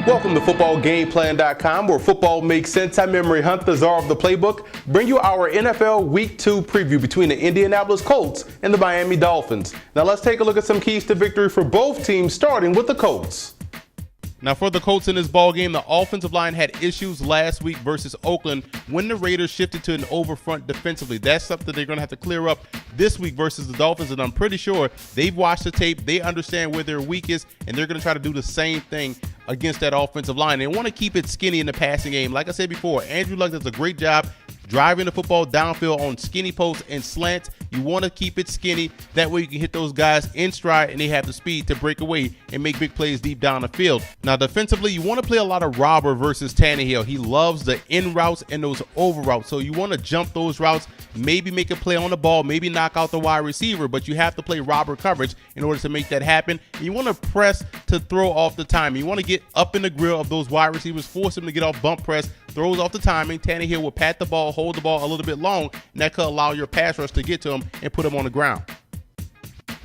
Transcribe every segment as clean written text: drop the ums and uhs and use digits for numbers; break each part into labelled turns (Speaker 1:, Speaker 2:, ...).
Speaker 1: Welcome to footballgameplan.com, where football makes sense. I'm Emery Hunt, the czar of the playbook. Bring you our NFL Week 2 preview between the Indianapolis Colts and the Miami Dolphins. Now let's take a look at some keys to victory for both teams, starting with the Colts.
Speaker 2: Now for the Colts in this ball game, the offensive line had issues last week versus Oakland when the Raiders shifted to an over front defensively. That's something they're going to have to clear up this week versus the Dolphins, and I'm pretty sure they've watched the tape, they understand where their weak is, and they're going to try to do the same thing against that offensive line. They want to keep it skinny in the passing game. Like I said before, Andrew Luck does a great job driving the football downfield on skinny posts and slants. You want to keep it skinny. That way you can hit those guys in stride and they have the speed to break away and make big plays deep down the field. Now defensively, you want to play a lot of robber versus Tannehill. He loves the in routes and those over routes. So you want to jump those routes, maybe make a play on the ball, maybe knock out the wide receiver, but you have to play robber coverage in order to make that happen. And you want to press to throw off the timing. You want to get up in the grill of those wide receivers, force them to get off bump press, throws off the timing. Tannehill will pat the ball, hold the ball a little bit long, and that could allow your pass rush to get to him and put him on the ground.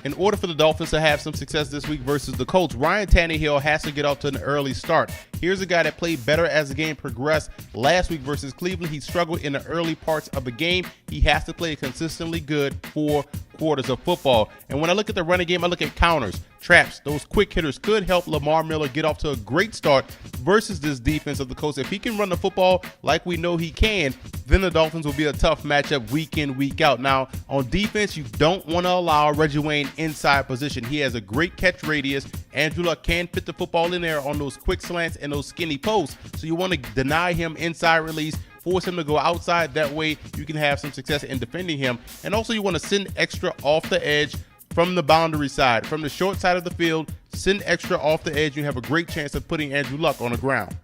Speaker 2: In order for the Dolphins to have some success this week versus the Colts, Ryan Tannehill has to get off to an early start. Here's a guy that played better as the game progressed. Last week versus Cleveland, he struggled in the early parts of the game. He has to play consistently good 4 quarters of football. And when I look at the running game, I look at counters, traps. Those quick hitters could help Lamar Miller get off to a great start versus this defense of the Colts. If he can run the football like we know he can, then the Dolphins will be a tough matchup week in, week out. Now, on defense, you don't want to allow Reggie Wayne inside position. He has a great catch radius. Andrew Luck can fit the football in there on those quick slants and those skinny posts. So you want to deny him inside release, force him to go outside. That way you can have some success in defending him. And also you want to send extra off the edge from the boundary side, from the short side of the field. Send extra off the edge. You have a great chance of putting Andrew Luck on the ground.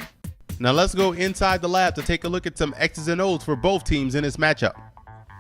Speaker 2: Now let's go inside the lab to take a look at some X's and O's for both teams in this matchup.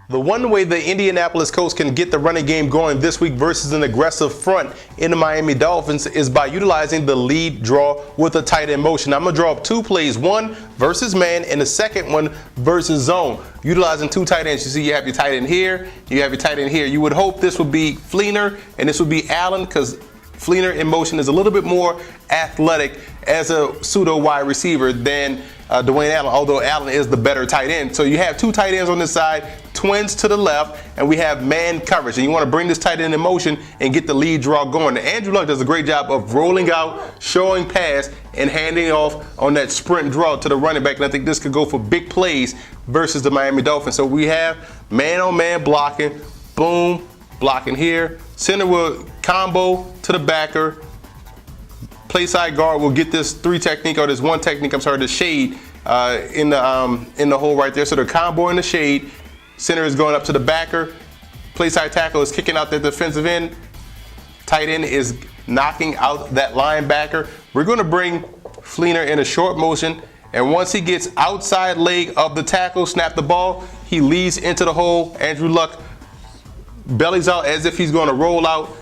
Speaker 1: The one way the Indianapolis Colts can get the running game going this week versus an aggressive front in the Miami Dolphins is by utilizing the lead draw with a tight end motion. I'm going to draw up 2 plays, one versus man and the second one versus zone. Utilizing 2 tight ends. You see you have your tight end here, you have your tight end here. You would hope this would be Fleener and this would be Allen, because Fleener in motion is a little bit more athletic as a pseudo wide receiver than Dwayne Allen, although Allen is the better tight end. So you have 2 tight ends on this side, twins to the left, and we have man coverage. And you want to bring this tight end in motion and get the lead draw going. Now, Andrew Luck does a great job of rolling out, showing pass, and handing off on that sprint draw to the running back. And I think this could go for big plays versus the Miami Dolphins. So we have man-on-man blocking, boom, blocking here. Center will combo to the backer. Play side guard will get this 3 technique, or this 1 technique, the shade in the hole right there. So the combo in the shade. Center is going up to the backer. Play side tackle is kicking out the defensive end. Tight end is knocking out that linebacker. We're going to bring Fleener in a short motion, and once he gets outside leg of the tackle, snap the ball, he leads into the hole. Andrew Luck bellies out as if he's going to roll out,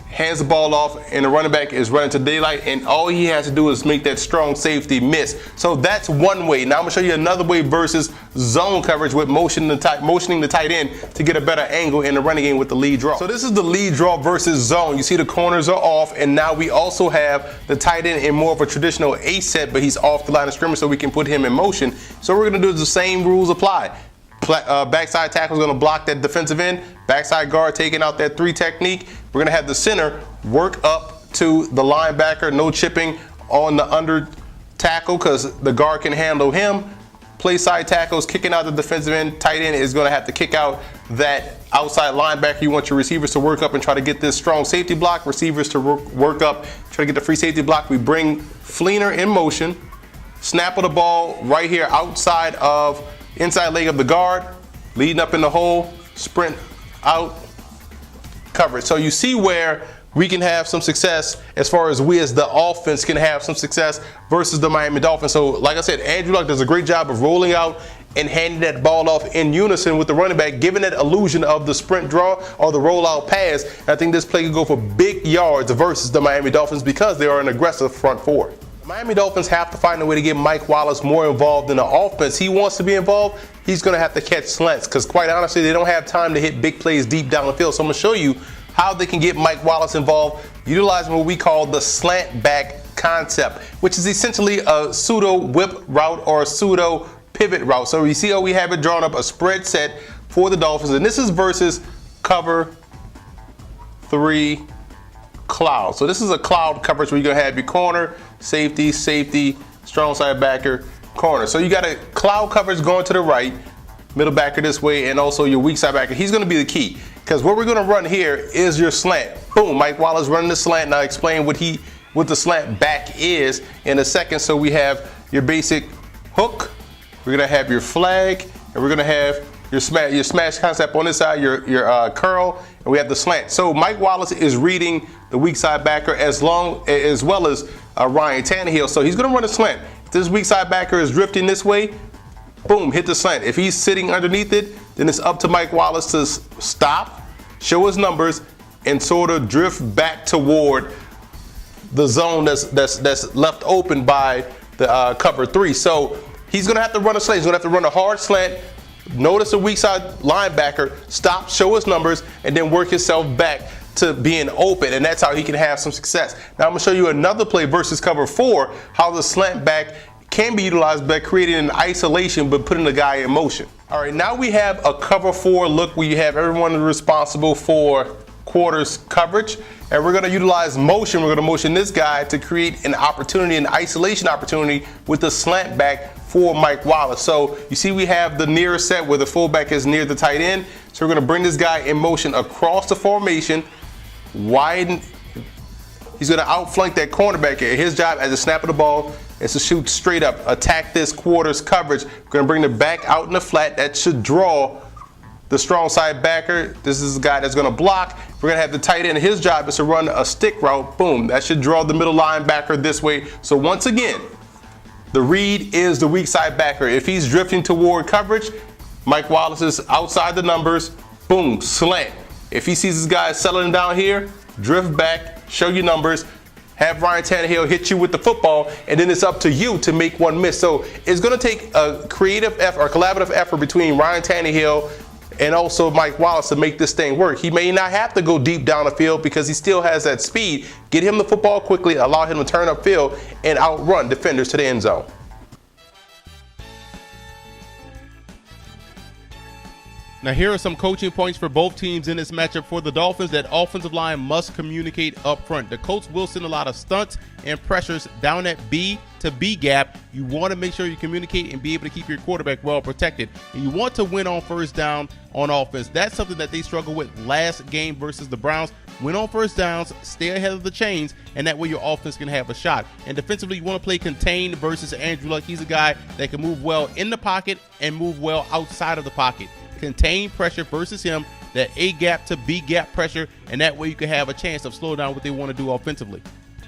Speaker 1: hands the ball off, and the running back is running to daylight, and all he has to do is make that strong safety miss. So that's one way. Now I'm going to show you another way versus zone coverage with motioning the tight end to get a better angle in the running game with the lead draw. So this is the lead draw versus zone. You see the corners are off, and now we also have the tight end in more of a traditional A set, but he's off the line of scrimmage so we can put him in motion. So we're going to do the same rules apply. Backside tackle is going to block that defensive end. Backside guard taking out that 3 technique. We're going to have the center work up to the linebacker. No chipping on the under tackle because the guard can handle him. Play side tackles kicking out the defensive end. Tight end is going to have to kick out that outside linebacker. You want your receivers to work up and try to get this strong safety block. Receivers to work up, try to get the free safety block. We bring Fleener in motion. Snap of the ball right here outside of inside leg of the guard, leading up in the hole, sprint out, coverage. So you see where we can have some success as far as we as the offense can have some success versus the Miami Dolphins. So like I said, Andrew Luck does a great job of rolling out and handing that ball off in unison with the running back, giving that illusion of the sprint draw or the rollout pass. And I think this play could go for big yards versus the Miami Dolphins because they are an aggressive front 4. Miami Dolphins have to find a way to get Mike Wallace more involved in the offense. He wants to be involved. He's going to have to catch slants because, quite honestly, they don't have time to hit big plays deep down the field. So I'm going to show you how they can get Mike Wallace involved, utilizing what we call the slant back concept, which is essentially a pseudo whip route or a pseudo pivot route. So you see how we have it drawn up, a spread set for the Dolphins, and this is versus cover 3 cloud. So this is a cloud coverage where you're gonna have your corner, safety, strong side backer, corner. So you got a cloud coverage going to the right, middle backer this way, and also your weak side backer. He's gonna be the key, because what we're gonna run here is your slant. Boom, Mike Wallace running the slant, and I'll explain what the slant back is in a second. So we have your basic hook, we're gonna have your flag, and we're gonna have your smash concept on this side, your curl, and we have the slant. So Mike Wallace is reading the weak side backer as well as Ryan Tannehill. So he's gonna run a slant. If this weak side backer is drifting this way, boom, hit the slant. If he's sitting underneath it, then it's up to Mike Wallace to stop, show his numbers, and sort of drift back toward the zone that's left open by the cover 3. So he's gonna have to run a slant. He's gonna have to run a hard slant. Notice the weak side linebacker, stop, show his numbers, and then work himself back to being open, and that's how he can have some success. Now I'm gonna show you another play versus cover 4, how the slant back can be utilized by creating an isolation but putting the guy in motion. All right, now we have a cover 4 look where you have everyone responsible for quarters coverage, and we're gonna utilize motion. We're gonna motion this guy to create an opportunity, an isolation opportunity with the slant back for Mike Wallace. So you see we have the near set where the fullback is near the tight end. So we're gonna bring this guy in motion across the formation, widen. He's gonna outflank that cornerback here. His job as a snap of the ball is to shoot straight up, attack this quarters coverage. We're gonna bring the back out in the flat. That should draw the strong side backer. This is the guy that's gonna block. We're gonna have the tight end. His job is to run a stick route. Boom, that should draw the middle linebacker this way. So once again, the read is the weak side backer. If he's drifting toward coverage, Mike Wallace is outside the numbers. Boom, slant. If he sees this guy settling down here, drift back, show your numbers, have Ryan Tannehill hit you with the football, and then it's up to you to make one miss. So it's gonna take a creative effort, or collaborative effort between Ryan Tannehill and also Mike Wallace to make this thing work. He may not have to go deep down the field because he still has that speed. Get him the football quickly, allow him to turn upfield and outrun defenders to the end zone.
Speaker 2: Now here are some coaching points for both teams in this matchup. For the Dolphins, that offensive line must communicate up front. The Colts will send a lot of stunts and pressures down that B to B gap. You want to make sure you communicate and be able to keep your quarterback well protected. And you want to win on first down on offense. That's something that they struggled with last game versus the Browns. Win on first downs, stay ahead of the chains, and that way your offense can have a shot. And defensively, you want to play contained versus Andrew Luck. He's a guy that can move well in the pocket and move well outside of the pocket. Contained pressure versus him, that A gap to B gap pressure, and that way you can have a chance of slowing down what they want to do offensively.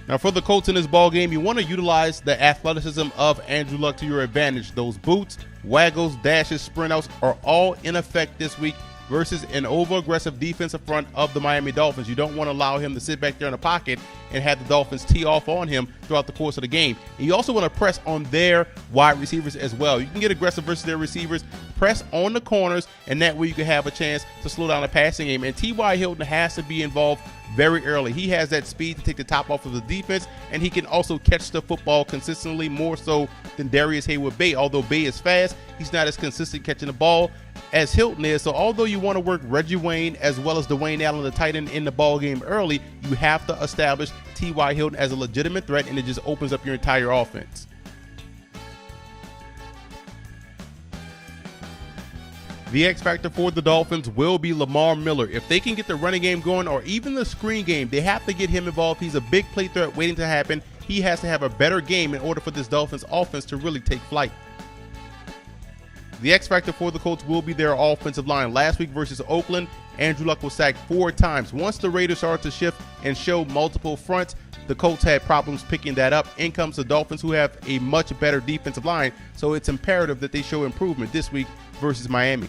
Speaker 2: Now for the Colts in this ball game, you want to utilize the athleticism of Andrew Luck to your advantage. Those boots, waggles, dashes, sprint outs are all in effect this week versus an over-aggressive defensive front of the Miami Dolphins. You don't want to allow him to sit back there in the pocket and have the Dolphins tee off on him throughout the course of the game. And you also want to press on their wide receivers as well. You can get aggressive versus their receivers, press on the corners, and that way you can have a chance to slow down the passing game. And T.Y. Hilton has to be involved very early. He has that speed to take the top off of the defense, and he can also catch the football consistently, more so than Darius Haywood-Bay. Although Bay is fast, he's not as consistent catching the ball as Hilton is. So although you want to work Reggie Wayne as well as Dwayne Allen, the tight end, in the ball game early, you have to establish T.Y. Hilton as a legitimate threat, and it just opens up your entire offense. The X factor for the Dolphins will be Lamar Miller. If they can get the running game going or even the screen game, they have to get him involved. He's a big play threat waiting to happen. He has to have a better game in order for this Dolphins offense to really take flight. The X factor for the Colts will be their offensive line. Last week versus Oakland, Andrew Luck was sacked 4 times. Once the Raiders started to shift and show multiple fronts, the Colts had problems picking that up. In comes the Dolphins, who have a much better defensive line, so it's imperative that they show improvement this week versus Miami.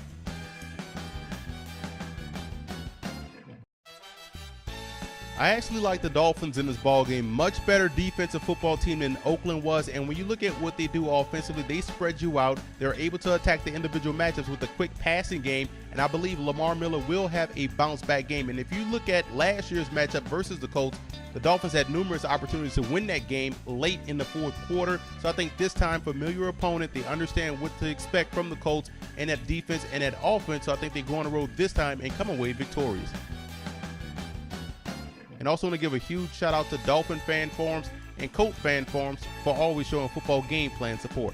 Speaker 2: I actually like the Dolphins in this ball game. Much better defensive football team than Oakland was, and when you look at what they do offensively, they spread you out. They're able to attack the individual matchups with a quick passing game, and I believe Lamar Miller will have a bounce back game. And if you look at last year's matchup versus the Colts, The Dolphins had numerous opportunities to win that game late in the fourth quarter. So I think this time, familiar opponent, they understand what to expect from the Colts and that defense and that offense. So I think they go on the road this time and come away victorious. And also want to give a huge shout out to Dolphin fan forums and Colt fan forums for always showing football game plan support.